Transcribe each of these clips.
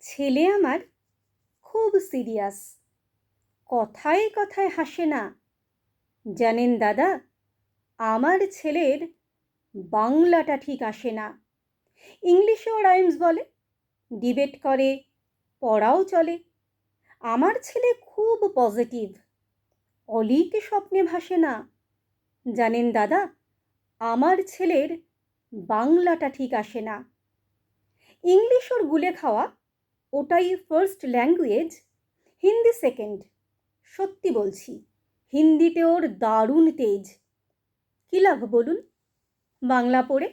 ছেলে আমার খুব সিরিয়াস, কথায় কথায় হাসে না। জানেন দাদা, আমার ছেলের বাংলাটা ঠিক আসে না। ইংলিশেও রাইমস বলে, ডিবেট করে, পড়াও চলে। আমার ছেলে খুব পজিটিভ, অলিক স্বপ্নে ভাসে না। জানেন দাদা, আমার ছেলের বাংলাটা ঠিক আসে না। ইংলিশ ওর গুলে খাওয়া, ওটাই ফার্স্ট ল্যাঙ্গুয়েজ, হিন্দি সেকেন্ড। সত্যি বলছি, হিন্দিতে ওর দারুণ তেজ। কী লাভ বলুন বাংলা পড়ে,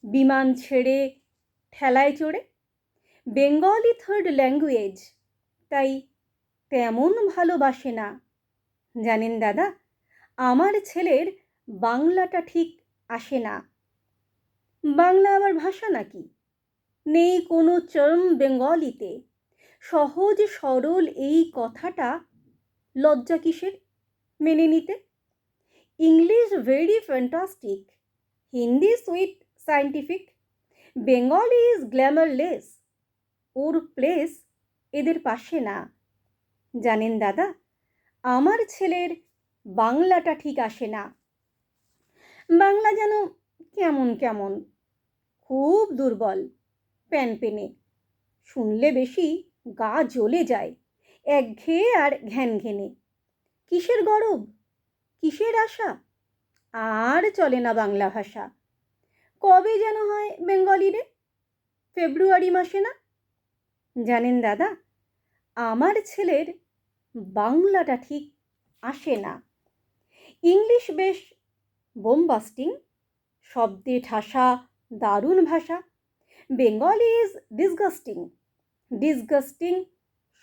বিমান ছেড়ে, ঠেলায় চড়ে। বেঙ্গলি থার্ড ল্যাঙ্গুয়েজ, তাই তেমন ভালোবাসে না। জানেন দাদা, আমার ছেলের বাংলাটা ঠিক আসে না। বাংলা আবার ভাষা নাকি? নেই কোনো চরম বেঙ্গলিতে। সহজ সরল এই কথাটা লজ্জা কিসের মেনে নিতে? English very fantastic, Hindi sweet scientific, Bengali is glamourless. Or place এদের পাশে না। জানেন দাদা, আমার ছেলের বাংলাটা ঠিক আসে না। বাংলা যেন কেমন কেমন, খুব দুর্বল, প্যানপেনে। শুনলে বেশি গা জ্বলে যায়, একঘেয়ে আর ঘ্যানঘেনে। কিসের গরব, কিসের আশা, আর চলে না বাংলা ভাষা। কবে যেন হয় বেঙ্গলি ডে, ফেব্রুয়ারি মাসে না? জানেন দাদা, আমার ছেলের বাংলাটা ঠিক আসে না। ইংলিশ বেশ বোমবাস্টিং, শব্দে ঠাসা, দারুণ ভাষা। বেঙ্গলি ইজ ডিসগাস্টিং, ডিসগাস্টিং,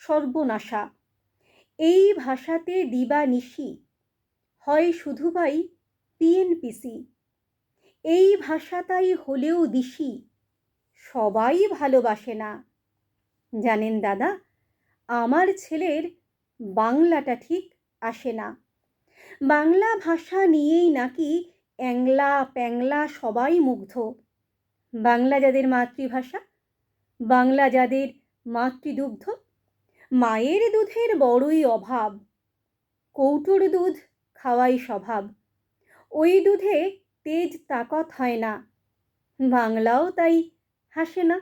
সর্বনাশা। এই ভাষাতে দিবানিশি হয় শুধু পাই পিএনপিসি। এই ভাষাটাই হলেও দিশি, সবাই ভালোবাসে না। জানেন দাদা, আমার ছেলের বাংলাটা ঠিক আসে না। বাংলা ভাষা নিয়েই নাকি অ্যাংলা প্যাংলা সবাই মুগ্ধ। বাংলা যাদের মাতৃভাষা, বাংলা যাদের মাতৃদুগ্ধ। মায়ের দুধের বড়ই অভাব, কৌটোর দুধ খাওয়াই স্বভাব। ওই দুধে তেজ তাকত হয় না, বাংলাও তাই হাসে না।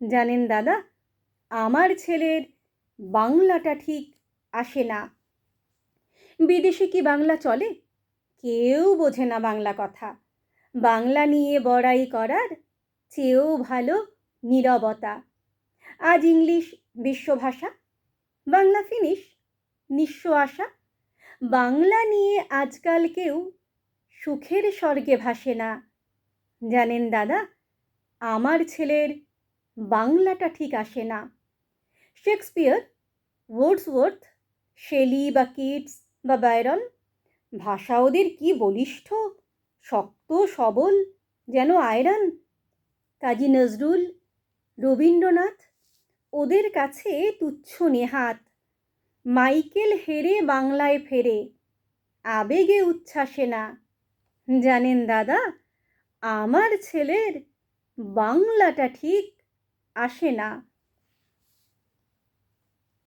জানেন দাদা, আমার ছেলের বাংলাটা ঠিক আসে না। বিদেশে কি বাংলা চলে? কেউ বোঝে না বাংলা কথা। বাংলা নিয়ে বড়াই করার চেয়েও ভালো নীরবতা। আজ ইংলিশ বিশ্বভাষা, বাংলা ফিনিশ, নিঃস্ব আশা। বাংলা নিয়ে আজকাল কেউ সুখের স্বর্গে ভাসে না। জানেন দাদা, আমার ছেলের বাংলাটা ঠিক আসে না। শেক্সপিয়ার, ওয়ার্ডসওয়ার্থ, শেলি বা কিটস বা বায়রন, ভাষা ওদের কি বলিষ্ঠ, শক্ত সবল, যেন আয়রন। কাজী নজরুল, রবীন্দ্রনাথ, ওদের কাছে তুচ্ছ নেহাত। মাইকেল হেরে বাংলায় ফেরে, আবেগে উচ্ছ্বাসে না। জানেন দাদা, আমার ছেলের বাংলাটা ঠিক আসে না।